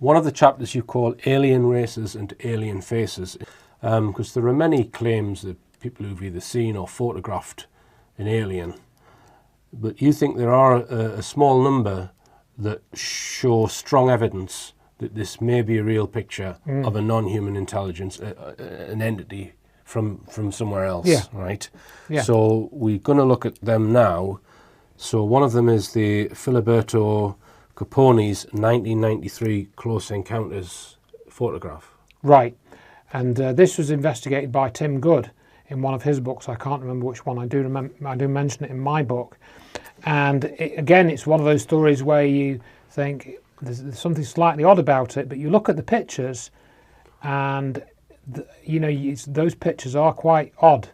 one of the chapters you call Alien Races and Alien Faces, because there are many claims that people who've either seen or photographed an alien, but you think there are a small number that show strong evidence that this may be a real picture of a non-human intelligence, an entity from somewhere else, right? Yeah. So we're going to look at them now. So one of them is the Filiberto Capone's 1993 Close Encounters photograph. Right, and this was investigated by Tim Good in one of his books. I can't remember which one. I do mention it in my book. And again, it's one of those stories where you think there's something slightly odd about it, but you look at the pictures and those pictures are quite odd.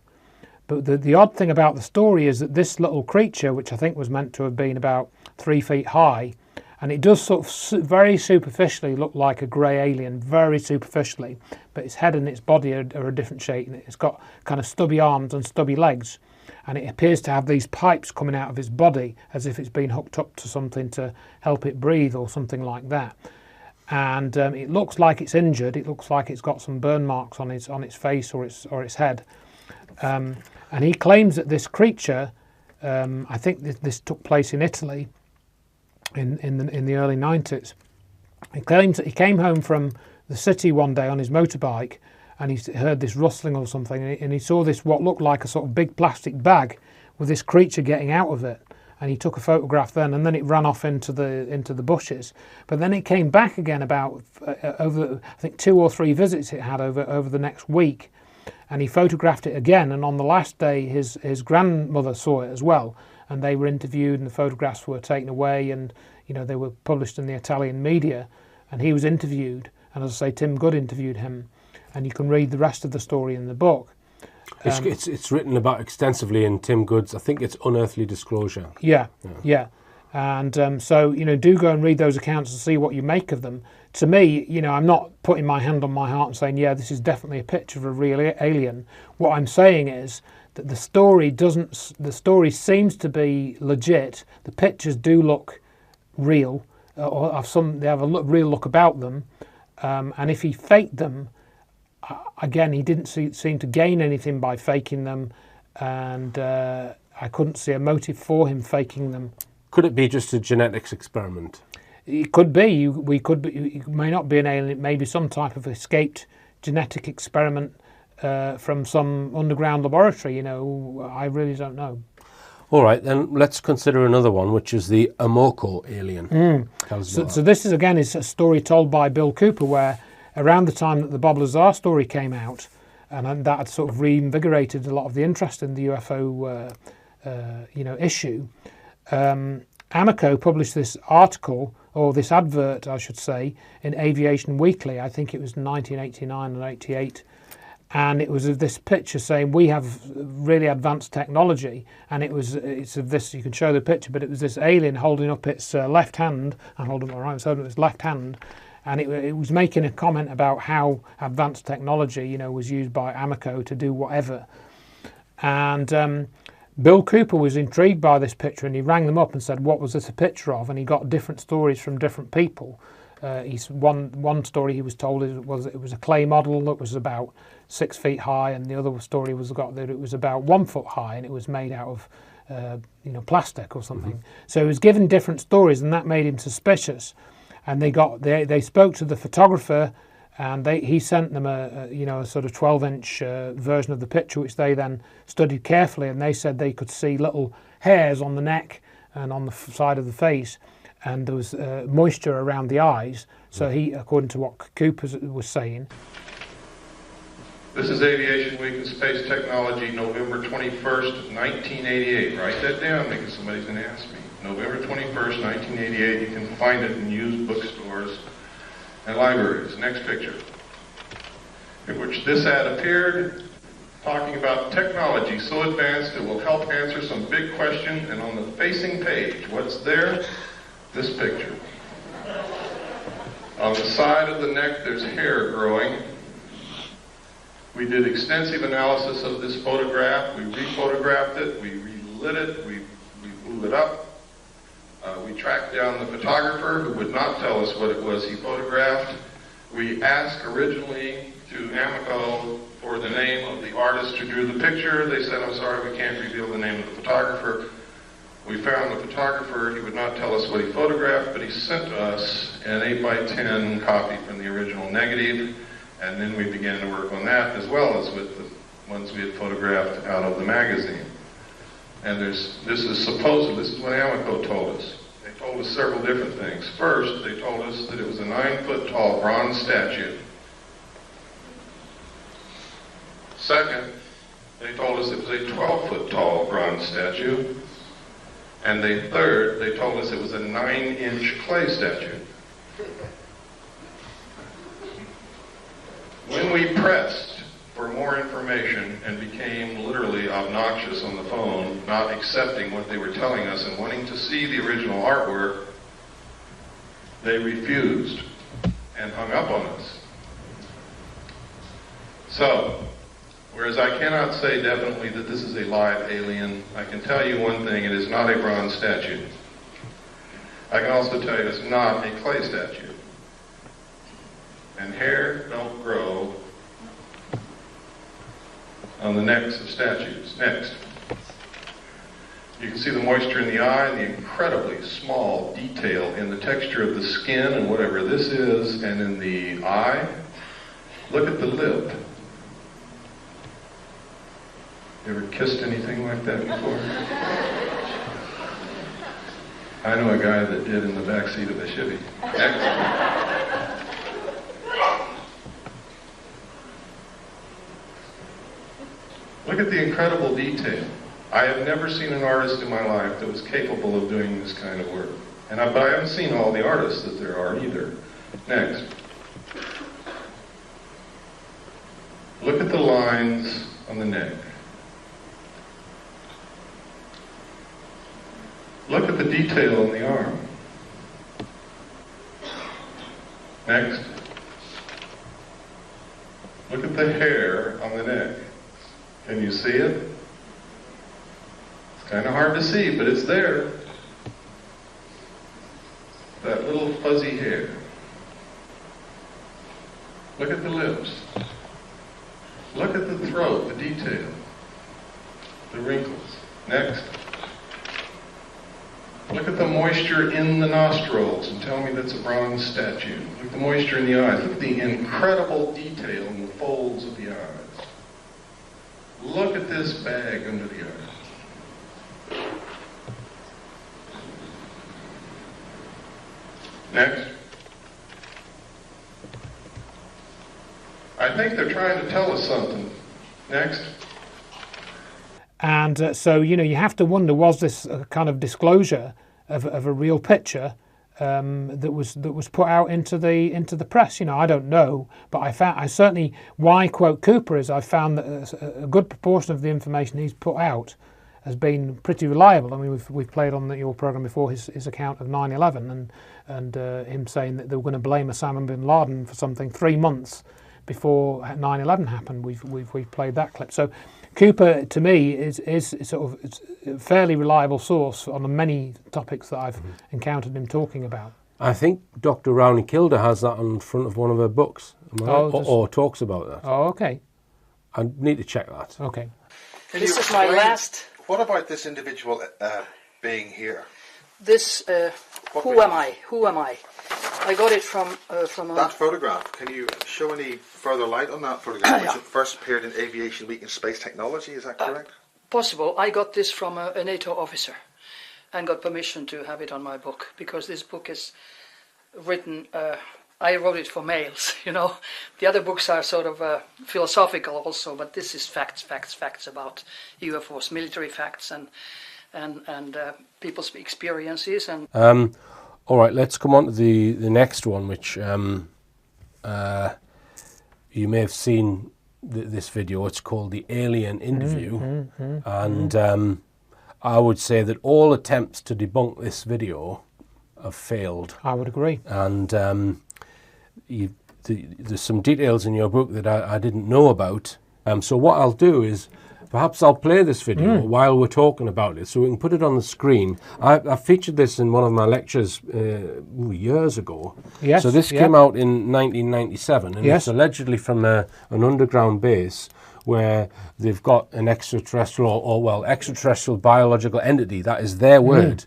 But the odd thing about the story is that this little creature, which I think was meant to have been about 3 feet high, and it does sort of very superficially look like a grey alien, very superficially, but its head and its body are a different shape, and it's got kind of stubby arms and stubby legs, and it appears to have these pipes coming out of its body as if it's been hooked up to something to help it breathe or something like that. And it looks like it's injured. It looks like it's got some burn marks on its face or its head. And he claims that this creature, I think this took place in Italy in the early 90s. He claims that he came home from the city one day on his motorbike, and he heard this rustling or something, and he saw this what looked like a sort of big plastic bag with this creature getting out of it. And he took a photograph then, and then it ran off into the bushes. But then it came back again about over, I think, 2 or 3 visits it had over the next week. And he photographed it again, and on the last day his grandmother saw it as well, and they were interviewed, and the photographs were taken away, and they were published in the Italian media, and he was interviewed, and as I say, Tim Good interviewed him, and you can read the rest of the story in the book. It's written about extensively in Tim Good's, I think it's Unearthly Disclosure. Yeah. And so, do go and read those accounts and see what you make of them. To me, I'm not putting my hand on my heart and saying, yeah, this is definitely a picture of a real alien. What I'm saying is that the story seems to be legit. The pictures do look real, or they have a real look about them. And if he faked them, again, he didn't seem to gain anything by faking them, and I couldn't see a motive for him faking them. Could it be just a genetics experiment? It could be. It may not be an alien. It may be some type of escaped genetic experiment from some underground laboratory. I really don't know. All right, then let's consider another one, which is the Amoko alien. So this is a story told by Bill Cooper, where around the time that the Bob Lazar story came out, and that had sort of reinvigorated a lot of the interest in the UFO issue. Amoco published this article, or this advert, I should say, in Aviation Weekly. I think it was 1989 and 88. And it was of this picture saying, we have really advanced technology. And it's of this, you can show the picture, but it was this alien holding up its left hand, and holding its left hand. And it was making a comment about how advanced technology, was used by Amoco to do whatever. And Bill Cooper was intrigued by this picture, and he rang them up and said, what was this a picture of? And he got different stories from different people. One story he was told it was a clay model that was about 6 feet high, and the other story that it was about 1 foot high, and it was made out of plastic or something. Mm-hmm. So he was given different stories, and that made him suspicious. And they spoke to the photographer, and he sent them a sort of 12-inch version of the picture, which they then studied carefully, and they said they could see little hairs on the neck and on the side of the face, and there was moisture around the eyes. So he, according to what Cooper was saying. This is Aviation Week in Space Technology, November 21st, 1988. Write that down because somebody's going to ask me. November 21st, 1988. You can find it in used bookstores and libraries. Next picture, in which this ad appeared, talking about technology so advanced it will help answer some big question. And on the facing page, what's there? This picture. On the side of the neck, there's hair growing. We did extensive analysis of this photograph. We rephotographed it. We relit it. We blew it up. We tracked down the photographer who would not tell us what it was he photographed. We asked originally to Amoco for the name of the artist who drew the picture. They said, I'm sorry, we can't reveal the name of the photographer. We found the photographer. He would not tell us what he photographed, but he sent us an 8x10 copy from the original negative, and then we began to work on that as well as with the ones we had photographed out of the magazine. And this is what Amoco told us. They told us several different things. First, they told us that it was a 9-foot-tall bronze statue. Second, they told us it was a 12-foot-tall bronze statue. And third, they told us it was a 9-inch clay statue. When we pressed for more information and became literally obnoxious on the phone, not accepting what they were telling us and wanting to see the original artwork, they refused and hung up on us. So, whereas I cannot say definitely that this is a live alien, I can tell you one thing, it is not a bronze statue. I can also tell you it's not a clay statue. And hair don't grow on the necks of statues. Next. You can see the moisture in the eye, the incredibly small detail in the texture of the skin and whatever this is, and in the eye. Look at the lip. You ever kissed anything like that before? I know a guy that did in the back seat of a Chevy. Next. Look at the incredible detail. I have never seen an artist in my life that was capable of doing this kind of work. But I haven't seen all the artists that there are either. Next. Look at the lines on the neck. Look at the detail on the arm. Next. Look at the hair on the neck. Can you see it? It's kind of hard to see, but it's there. That little fuzzy hair. Look at the lips. Look at the throat, the detail. The wrinkles. Next. Look at the moisture in the nostrils and tell me that's a bronze statue. Look at the moisture in the eyes. Look at the incredible detail in the folds of the eyes. Look at this bag under the eye. Next. I think they're trying to tell us something. Next. And so, you have to wonder, was this a kind of disclosure of a real picture that was put out into the press? I don't know, but I certainly, why I quote Cooper is I found that a good proportion of the information he's put out has been pretty reliable. I mean, we've played on your program before his account of 9/11 and him saying that they were going to blame Osama bin Laden for something 3 months before 9/11 happened. We've played that clip. So Cooper, to me, is sort of a fairly reliable source on the many topics that I've encountered him talking about. I think Dr. Rowney Kilder has that on front of one of her books, or talks about that. Oh, okay. I need to check that. Okay. This is my last. What about this individual being here? This. Who am I? Who am I? I got it from that photograph. Can you show any further light on that photograph, which first appeared in Aviation Week in Space Technology? Is that correct? Possible. I got this from a NATO officer, and got permission to have it on my book because this book is written. I wrote it for males. The other books are sort of philosophical also, but this is facts about UFOs, military facts, and people's experiences and. All right, let's come on to the next one, which you may have seen this video. It's called The Alien Interview. And I would say that all attempts to debunk this video have failed. I would agree. And there's some details in your book that I didn't know about. So what I'll do is Perhaps I'll play this video while we're talking about it, so we can put it on the screen. I featured this in one of my lectures years ago. Yes. So this came out in 1997, and it's allegedly from an underground base where they've got an extraterrestrial, extraterrestrial biological entity. That is their word.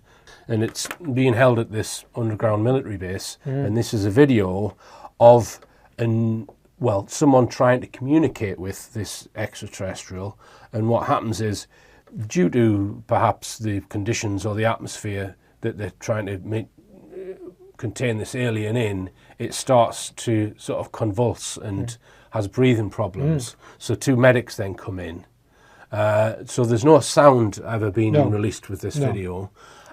And it's being held at this underground military base. And this is a video of someone trying to communicate with this extraterrestrial. And what happens is, due to perhaps the conditions or the atmosphere that they're trying to contain this alien in, it starts to sort of convulse and has breathing problems. So 2 medics then come in. So there's no sound ever being released with this video.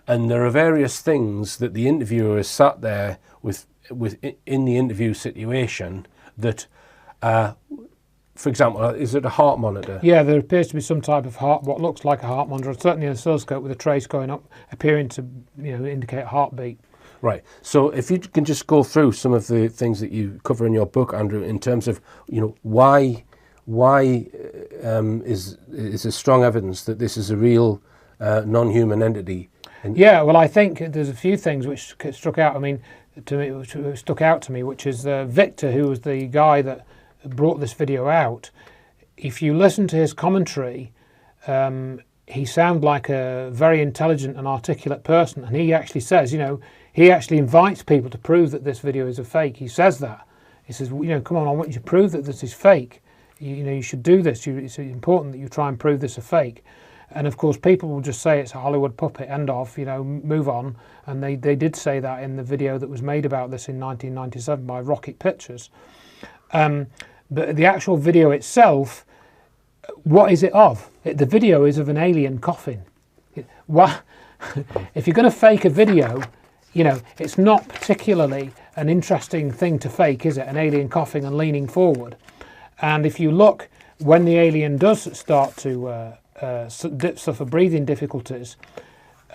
And there are various things that the interviewer is sat there with in the interview situation that, for example, is it a heart monitor? Yeah, there appears to be some type of what looks like a heart monitor, certainly an oscilloscope with a trace going up, appearing to indicate a heartbeat. Right. So if you can just go through some of the things that you cover in your book, Andrew, in terms of why is there strong evidence that this is a real non-human entity? Yeah, well, I think there's a few things which struck out. I mean, which stuck out to me, which is Victor, who was the guy that brought this video out. If you listen to his commentary, he sounds like a very intelligent and articulate person, and he actually says, he actually invites people to prove that this video is a fake. He says that. He says, come on, I want you to prove that this is fake. You should do this. It's important that you try and prove this a fake. And of course, people will just say it's a Hollywood puppet, end of, move on. And they did say that in the video that was made about this in 1997 by Rocket Pictures. But the actual video itself, what is it of? The video is of an alien coughing. If you're going to fake a video, it's not particularly an interesting thing to fake, is it? An alien coughing and leaning forward. And if you look, when the alien does start to suffer breathing difficulties,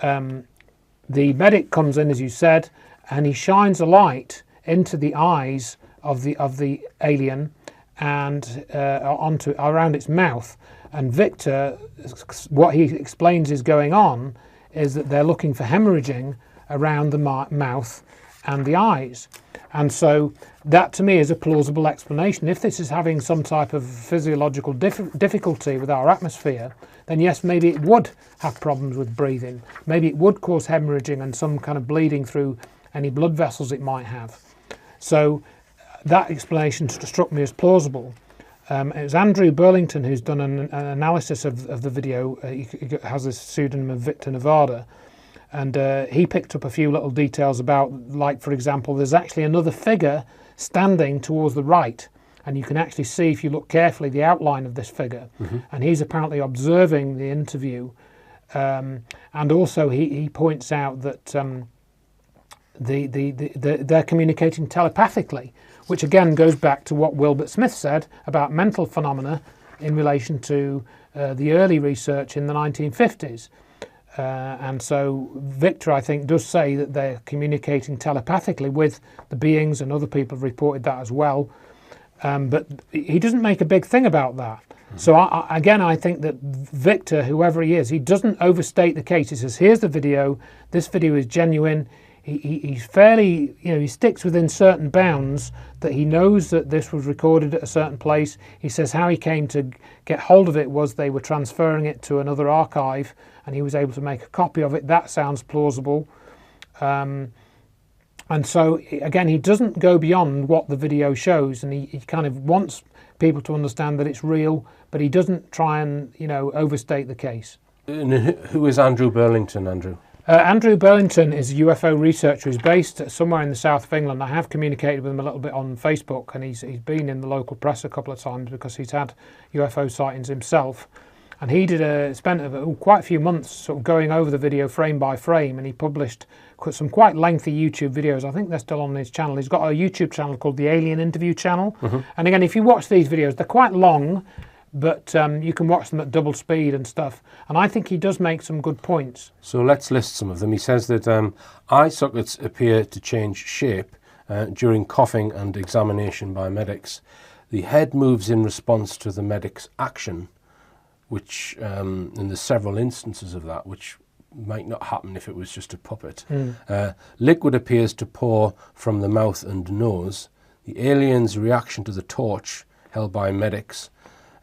the medic comes in, as you said, and he shines a light into the eyes of the alien and around its mouth. And Victor, what he explains is going on is that they're looking for hemorrhaging around the mouth and the eyes. And so that to me is a plausible explanation. If this is having some type of physiological difficulty with our atmosphere, then yes, maybe it would have problems with breathing. Maybe it would cause hemorrhaging and some kind of bleeding through any blood vessels it might have. So that explanation struck me as plausible. It was Andrew Burlington who's done an analysis of the video. He has this pseudonym of Victor Nevada. And he picked up a few little details about, like, for example, there's actually another figure standing towards the right. And you can actually see, if you look carefully, the outline of this figure. And he's apparently observing the interview. And also he points out that they're communicating telepathically, which again goes back to what Wilbert Smith said about mental phenomena in relation to the early research in the 1950s. And so Victor, I think, does say that they're communicating telepathically with the beings, and other people have reported that as well. But he doesn't make a big thing about that. So I think that Victor, whoever he is, he doesn't overstate the case. He says, here's the video, this video is genuine. He's fairly, he sticks within certain bounds, that he knows that this was recorded at a certain place. He says how he came to get hold of it was they were transferring it to another archive and he was able to make a copy of it. That sounds plausible. And so, again, he doesn't go beyond what the video shows, and he kind of wants people to understand that it's real, but he doesn't try and, overstate the case. And who is Andrew Burlington, Andrew? Andrew Burlington is a UFO researcher who's based somewhere in the south of England. I have communicated with him a little bit on Facebook, and he's been in the local press a couple of times because he's had UFO sightings himself. And he spent quite a few months sort of going over the video frame by frame, and he published some quite lengthy YouTube videos. I think they're still on his channel. He's got a YouTube channel called the Alien Interview Channel. And again, if you watch these videos, they're quite long, but you can watch them at double speed and stuff. And I think he does make some good points. So let's list some of them. He says that eye sockets appear to change shape during coughing and examination by medics. The head moves in response to the medic's action. which, and there's several instances of that, which might not happen if it was just a puppet. Liquid appears to pour from the mouth and nose. The alien's reaction to the torch held by medics.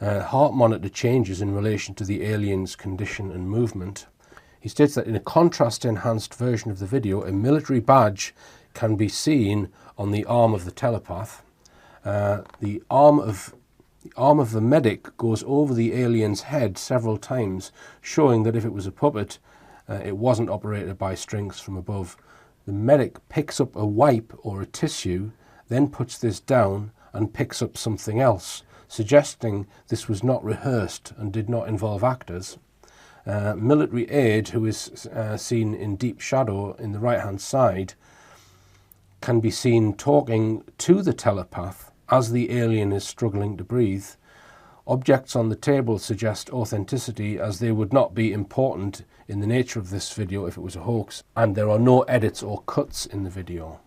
Heart monitor changes in relation to the alien's condition and movement. He states that in a contrast-enhanced version of the video, a military badge can be seen on the arm of the telepath. The arm of the medic goes over the alien's head several times, showing that if it was a puppet, it wasn't operated by strings from above. The medic picks up a wipe or a tissue, then puts this down and picks up something else, suggesting this was not rehearsed and did not involve actors. Military aide, who is seen in deep shadow in the right-hand side, can be seen talking to the telepath as the alien is struggling to breathe. Objects on the table suggest authenticity, as they would not be important in the nature of this video if it was a hoax, and there are no edits or cuts in the video.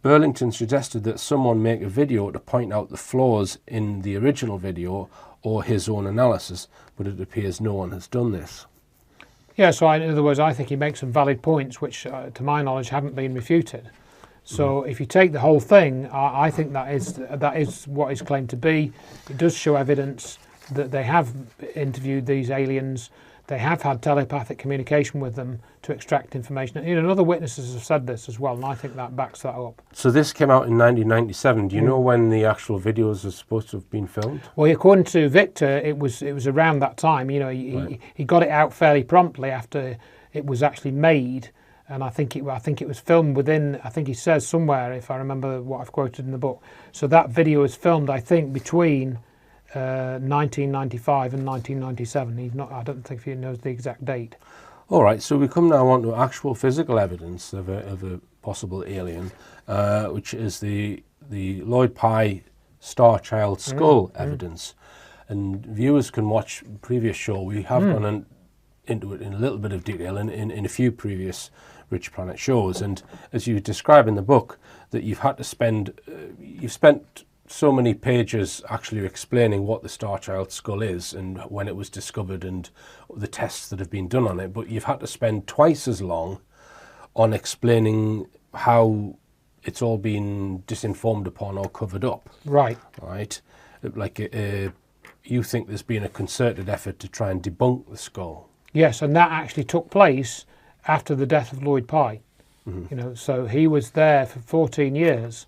Burlington suggested that someone make a video to point out the flaws in the original video or his own analysis, but it appears no one has done this. Yeah, so in other words, I think he makes some valid points which, to my knowledge, haven't been refuted. So if you take the whole thing, I think that is what is claimed to be. It does show evidence that they have interviewed these aliens. They have had telepathic communication with them to extract information. And other witnesses have said this as well, and I think that backs that up. So this came out in 1997. Do you know when the actual videos are supposed to have been filmed? Well, according to Victor, it was around that time. He got it out fairly promptly after it was actually made. And I think it was filmed within, I think he says somewhere, if I remember what I've quoted in the book. So that video was filmed, I think, between 1995 and 1997. I don't think he knows the exact date. All right, so we come now on to actual physical evidence of a possible alien, which is the Lloyd Pye Star Child skull evidence. And viewers can watch the previous show. We have gone into it in a little bit of detail in a few previous Richplanet shows, and as you describe in the book, that you've spent so many pages actually explaining what the Star Child skull is and when it was discovered and the tests that have been done on it, but you've had to spend twice as long on explaining how it's all been disinformed upon or covered up. Right. Like you think there's been a concerted effort to try and debunk the skull. Yes, and that actually took place after the death of Lloyd Pye. So he was there for 14 years,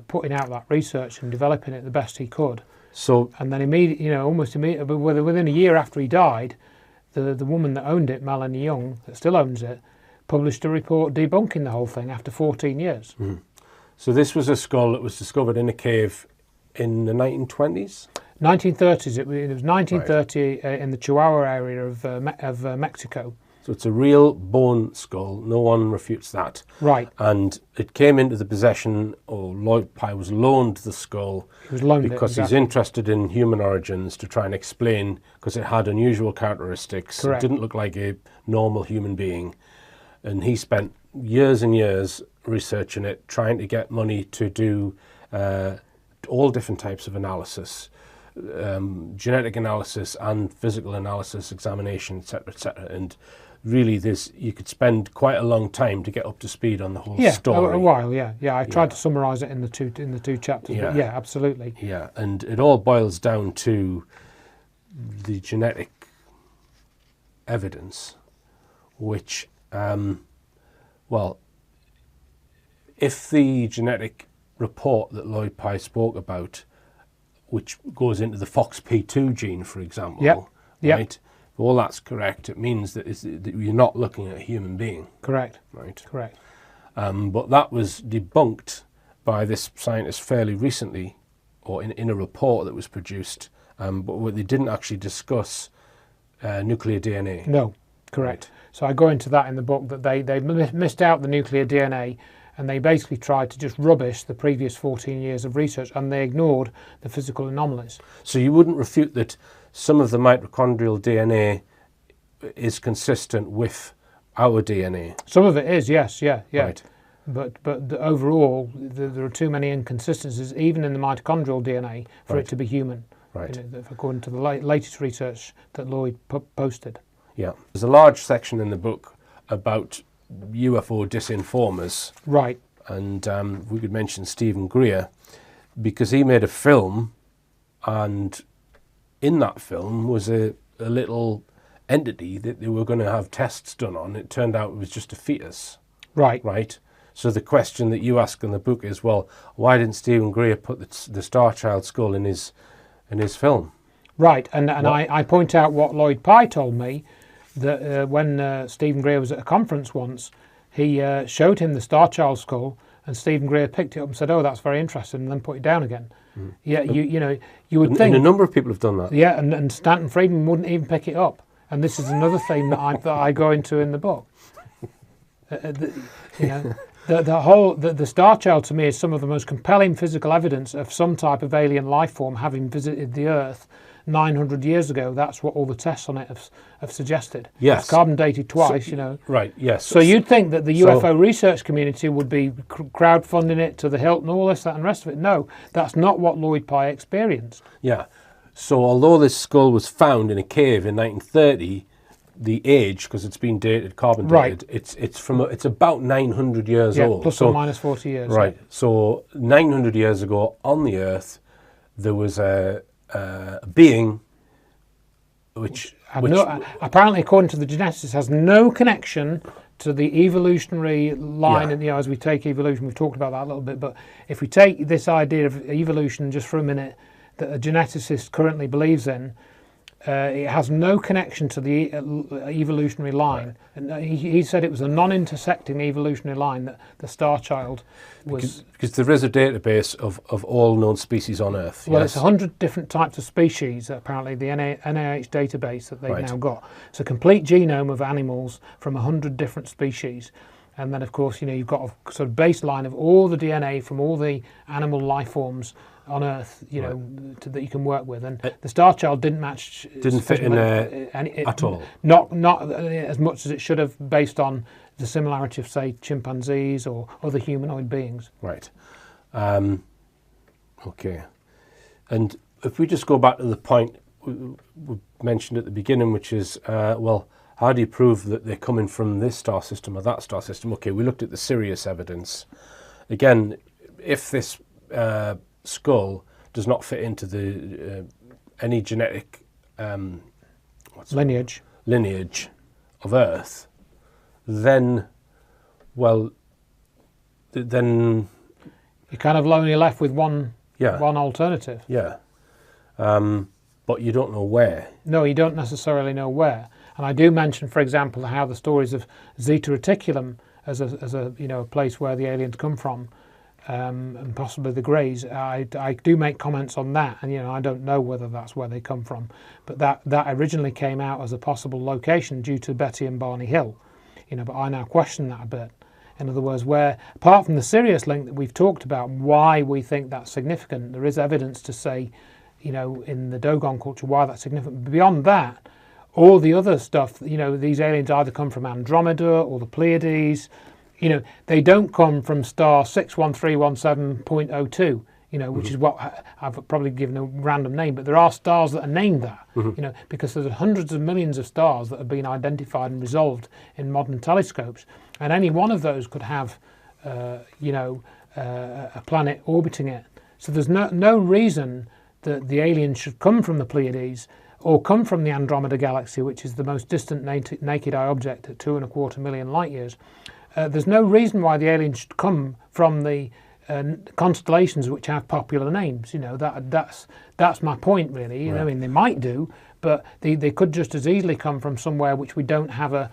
putting out that research and developing it the best he could. So, and then almost immediately, within a year after he died, the woman that owned it, Melanie Young, that still owns it, published a report debunking the whole thing after 14 years. So this was a skull that was discovered in a cave in the 1920s? 1930s. It was 1930 in the Chihuahua area of Mexico. So it's a real bone skull. No one refutes that. Right. And it came into the possession, or Lloyd Pye was loaned the skull. He was loaned because he's interested in human origins to try and explain, because it had unusual characteristics. Correct. It didn't look like a normal human being. And he spent years and years researching it, trying to get money to do all different types of analysis. Genetic analysis and physical analysis, examination, etc., and really you could spend quite a long time to get up to speed on the whole story. A while. I tried to summarize it in the two chapters. Yeah, absolutely. Yeah, and it all boils down to the genetic evidence, which if the genetic report that Lloyd Pye spoke about, which goes into the FOXP2 gene, for example, right? If all that's correct, it means that you're not looking at a human being. Correct. Right. Correct. But that was debunked by this scientist fairly recently, or in a report that was produced, but they didn't actually discuss nuclear DNA. No, correct. Right. So I go into that in the book, that they missed out the nuclear DNA, and they basically tried to just rubbish the previous 14 years of research, and they ignored the physical anomalies. So you wouldn't refute that some of the mitochondrial DNA is consistent with our DNA? Some of it is, yes, yeah. Right. But overall, there are too many inconsistencies, even in the mitochondrial DNA, for it to be human. Right. According to the latest research that Lloyd posted. Yeah. There's a large section in the book about UFO disinformers. Right. And we could mention Stephen Greer, because he made a film, and in that film was a little entity that they were going to have tests done on. It turned out it was just a fetus. Right. Right. So the question that you ask in the book is, well, why didn't Stephen Greer put the Star Child skull in his film? Right. And I point out what Lloyd Pye told me, that when Stephen Greer was at a conference once, he showed him the Star Child skull, and Stephen Greer picked it up and said, "Oh, that's very interesting," and then put it down again. Yeah, you would think. And a number of people have done that. Yeah, and Stanton Friedman wouldn't even pick it up, and this is another theme that I go into in the book. The Star Child to me is some of the most compelling physical evidence of some type of alien life form having visited the Earth 900 years ago. That's what all the tests on it have suggested. Yes. It's carbon dated twice, Right, yes. So you'd think that the UFO research community would be crowdfunding it to the hilt and all this, that and the rest of it. No, that's not what Lloyd Pye experienced. Yeah. So although this skull was found in a cave in 1930, the age, because it's been dated, carbon dated, right. it's about 900 years old. Plus or minus 40 years. Right. Yeah. So 900 years ago on the Earth, there was a being which apparently, according to the geneticists, has no connection to the evolutionary line. And as we take evolution, we've talked about that a little bit, but if we take this idea of evolution just for a minute, that a geneticist currently believes in, it has no connection to the evolutionary line. Right. And he said it was a non-intersecting evolutionary line that the Star Child was. Because there is a database of all known species on Earth. Well, yes? It's 100 different types of species, apparently, the NIH database that they've now got. It's a complete genome of animals from 100 different species. And then, of course, you've got a sort of baseline of all the DNA from all the animal life forms on Earth, that you can work with, and the Star Child didn't fit in at all. Not as much as it should have, based on the similarity of, say, chimpanzees or other humanoid beings. Right. Okay. And if we just go back to the point we mentioned at the beginning, which is, how do you prove that they're coming from this star system or that star system? Okay, we looked at the Sirius evidence. Again, if this skull does not fit into the any genetic lineage of Earth, then you're kind of only left with one alternative. Yeah. But you don't know where. No, you don't necessarily know where. And I do mention, for example, how the stories of Zeta Reticulum as a place where the aliens come from, and possibly the Greys. I do make comments on that, and I don't know whether that's where they come from, but that originally came out as a possible location due to Betty and Barney Hill, but I now question that a bit. In other words, where, apart from the Sirius link that we've talked about, why we think that's significant, there is evidence to say, in the Dogon culture, why that's significant. But beyond that, all the other stuff, these aliens either come from Andromeda or the Pleiades. They don't come from star 61317.02, which is what I've probably given a random name, but there are stars that are named that, because there's hundreds of millions of stars that have been identified and resolved in modern telescopes, and any one of those could have, a planet orbiting it. So there's no reason that the aliens should come from the Pleiades or come from the Andromeda galaxy, which is the most distant naked eye object at 2.25 million light years. There's no reason why the aliens should come from the constellations which have popular names. That's my point, really. Right. I mean, they might do, but they could just as easily come from somewhere which we don't have a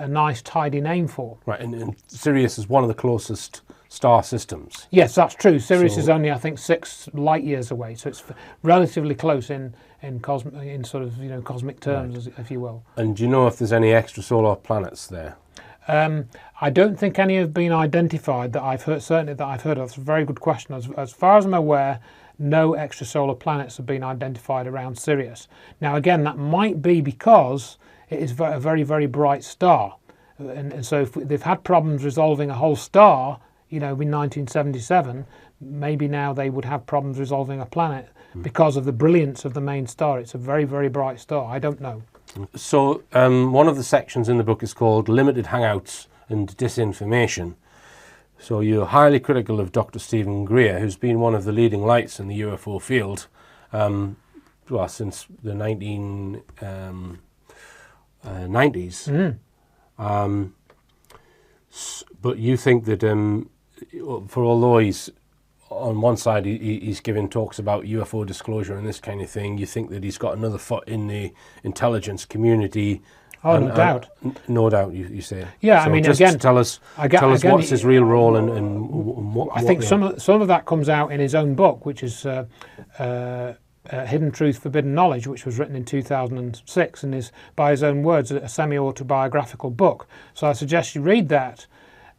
nice, tidy name for. Right, and Sirius is one of the closest star systems. Yes, that's true. Sirius is only, I think, 6 light years away, so it's relatively close in cosmic terms, if you will. And do you know if there's any extrasolar planets there? I don't think any have been identified that I've heard. Certainly that I've heard of. That's a very good question. As far as I'm aware, no extrasolar planets have been identified around Sirius. Now, again, that might be because it is a very, very bright star, and so if they've had problems resolving a whole star, in 1977, maybe now they would have problems resolving a planet because of the brilliance of the main star. It's a very, very bright star. I don't know. So one of the sections in the book is called Limited Hangouts and Disinformation. So you're highly critical of Dr. Stephen Greer, who's been one of the leading lights in the UFO field since the 1990s. But you think that although he's on one side he's giving talks about UFO disclosure and this kind of thing, you think that he's got another foot in the intelligence community. Oh, no doubt. No doubt, you say. Yeah, so I mean, just again, tell us what's his real role and what. I think some of that comes out in his own book, which is Hidden Truth, Forbidden Knowledge, which was written in 2006 and is, by his own words, a semi-autobiographical book. So I suggest you read that.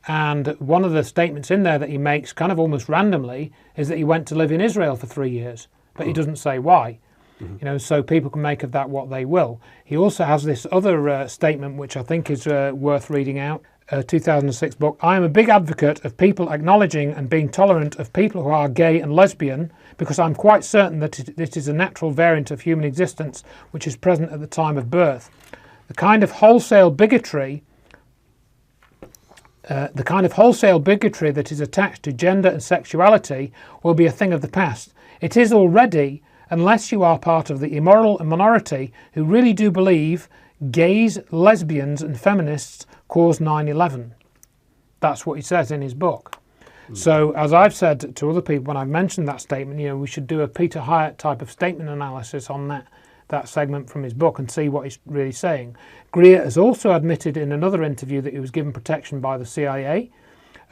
And one of the statements in there that he makes, kind of almost randomly, is that he went to live in Israel for 3 years, but he doesn't say why. So people can make of that what they will. He also has this other statement, which I think is worth reading out. 2006 book. I am a big advocate of people acknowledging and being tolerant of people who are gay and lesbian, because I'm quite certain that it is a natural variant of human existence which is present at the time of birth. The kind of wholesale bigotry that is attached to gender and sexuality will be a thing of the past. It is already, unless you are part of the immoral minority who really do believe gays, lesbians and feminists caused 9/11. That's what he says in his book. So as I've said to other people when I've mentioned that statement, we should do a Peter Hyatt type of statement analysis on that segment from his book and see what he's really saying. Greer has also admitted in another interview that he was given protection by the CIA.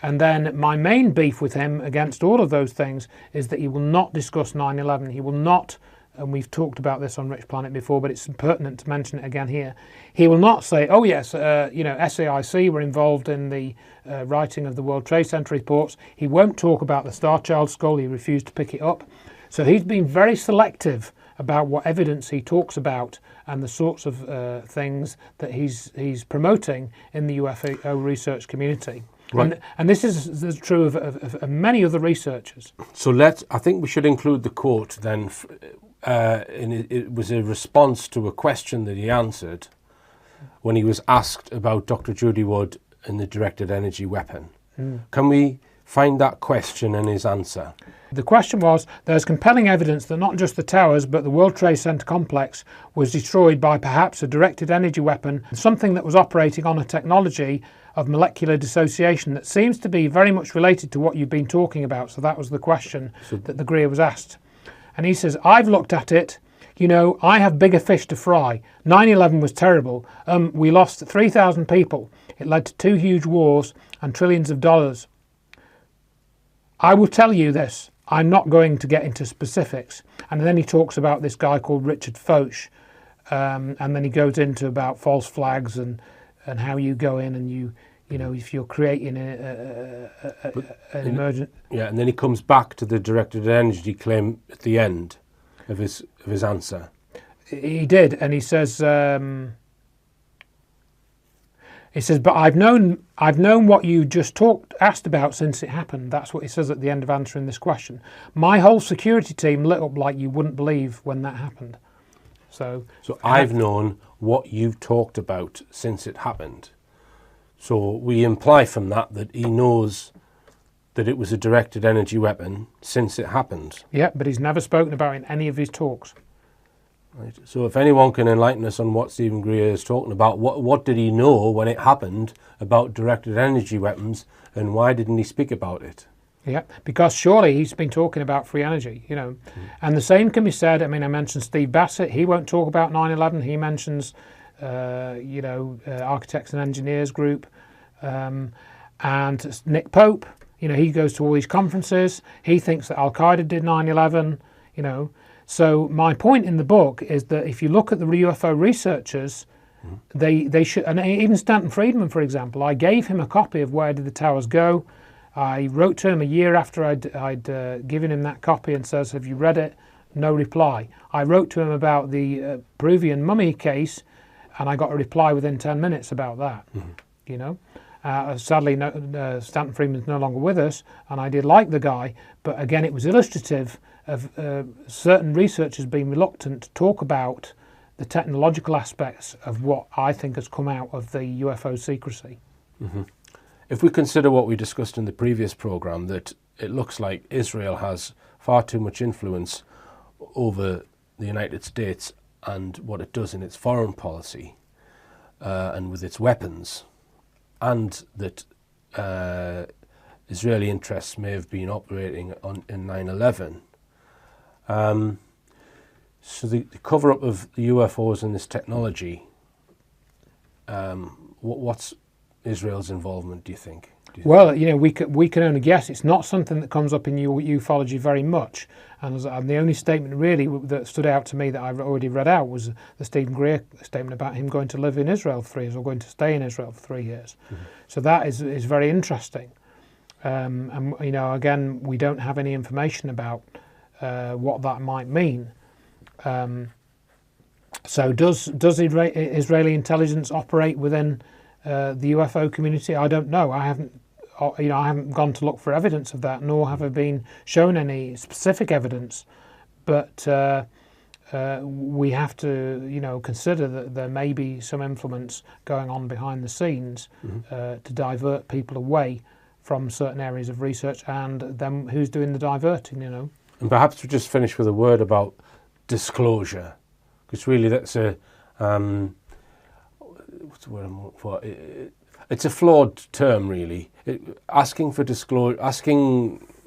And then my main beef with him against all of those things is that he will not discuss 9/11. He will not, and we've talked about this on Richplanet before, but it's pertinent to mention it again here. He will not say, oh yes, SAIC were involved in the writing of the World Trade Center reports. He won't talk about the Star Child skull. He refused to pick it up. So he's been very selective about what evidence he talks about and the sorts of things that he's promoting in the UFO research community. Right. And this is true of many other researchers. So I think we should include the quote then. It was a response to a question that he answered when he was asked about Dr. Judy Wood and the directed energy weapon. Can we find that question and his answer? The question was, there's compelling evidence that not just the towers but the World Trade Center complex was destroyed by perhaps a directed energy weapon, something that was operating on a technology of molecular dissociation that seems to be very much related to what you've been talking about. So that was the question that the Greer was asked. And he says, I've looked at it. I have bigger fish to fry. 9/11 was terrible. We lost 3,000 people. It led to 2 huge wars and trillions of dollars. I will tell you this. I'm not going to get into specifics. And then he talks about this guy called Richard Foch. And then he goes into about false flags and how you go in and if you're creating an emergent... Yeah, and then he comes back to the directed energy claim at the end of his answer. He did, and he says, but I've known what you just asked about since it happened. That's what he says at the end of answering this question. My whole security team lit up like you wouldn't believe when that happened. So I've known what you've talked about since it happened. So we imply from that he knows that it was a directed energy weapon since it happened. Yeah, but he's never spoken about it in any of his talks. Right. So if anyone can enlighten us on what Stephen Greer is talking about, what did he know when it happened about directed energy weapons, and why didn't he speak about it? Yeah, because surely he's been talking about free energy, And the same can be said, I mentioned Steve Bassett. He won't talk about 9/11. He mentions, Architects and Engineers Group. And Nick Pope, he goes to all these conferences. He thinks that Al-Qaeda did 9/11, So my point in the book is that if you look at the UFO researchers, they should, and even Stanton Friedman, for example, I gave him a copy of Where Did the Towers Go? I wrote to him a year after I'd given him that copy and says, have you read it? No reply. I wrote to him about the Peruvian mummy case and I got a reply within 10 minutes about that, Sadly, Stanton Friedman's no longer with us, and I did like the guy, but again, it was illustrative of certain researchers being reluctant to talk about the technological aspects of what I think has come out of the UFO secrecy. Mm-hmm. If we consider what we discussed in the previous programme, that it looks like Israel has far too much influence over the United States and what it does in its foreign policy and with its weapons, and that Israeli interests may have been operating in 9/11. So the cover-up of the UFOs and this technology, what's Israel's involvement, do you think? Well, we can only guess. It's not something that comes up in ufology very much. And the only statement really that stood out to me that I've already read out was the Stephen Greer statement about him going to live in Israel for 3 years, or going to stay in Israel for 3 years. Mm-hmm. So that is very interesting. And again, we don't have any information about what that might mean. So does Israeli intelligence operate within the UFO community? I don't know. I haven't gone to look for evidence of that, nor have I been shown any specific evidence. But we have to, consider that there may be some influence going on behind the scenes to divert people away from certain areas of research, and then who's doing the diverting, And perhaps we just finish with a word about disclosure, because really that's a what's the word I'm looking for? It's a flawed term, really. Asking for disclosure,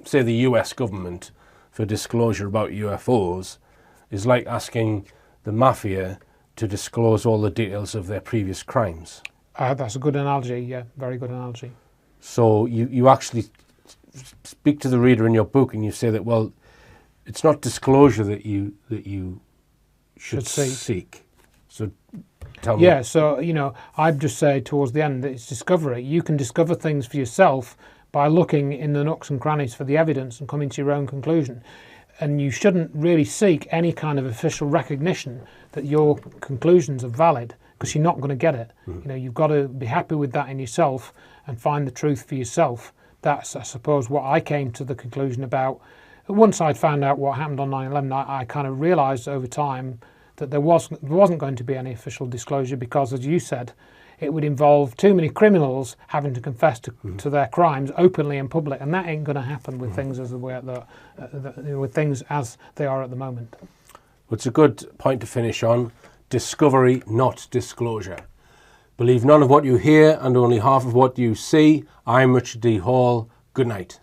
say, the US government for disclosure about UFOs is like asking the mafia to disclose all the details of their previous crimes. That's a good analogy, yeah, very good analogy. So you actually speak to the reader in your book and you say that, well, it's not disclosure that you should seek. So tell me. Yeah, so, I'd just say towards the end that it's discovery. You can discover things for yourself by looking in the nooks and crannies for the evidence and coming to your own conclusion. And you shouldn't really seek any kind of official recognition that your conclusions are valid, because you're not going to get it. Mm-hmm. You've got to be happy with that in yourself and find the truth for yourself. That's, I suppose, what I came to the conclusion about. Once I'd found out what happened on 9/11, I kind of realised over time that there wasn't going to be any official disclosure, because, as you said, it would involve too many criminals having to confess to their crimes openly in public, and that ain't going to happen with things as with things as they are at the moment. Well, it's a good point to finish on. Discovery, not disclosure. Believe none of what you hear and only half of what you see. I'm Richard D. Hall. Good night.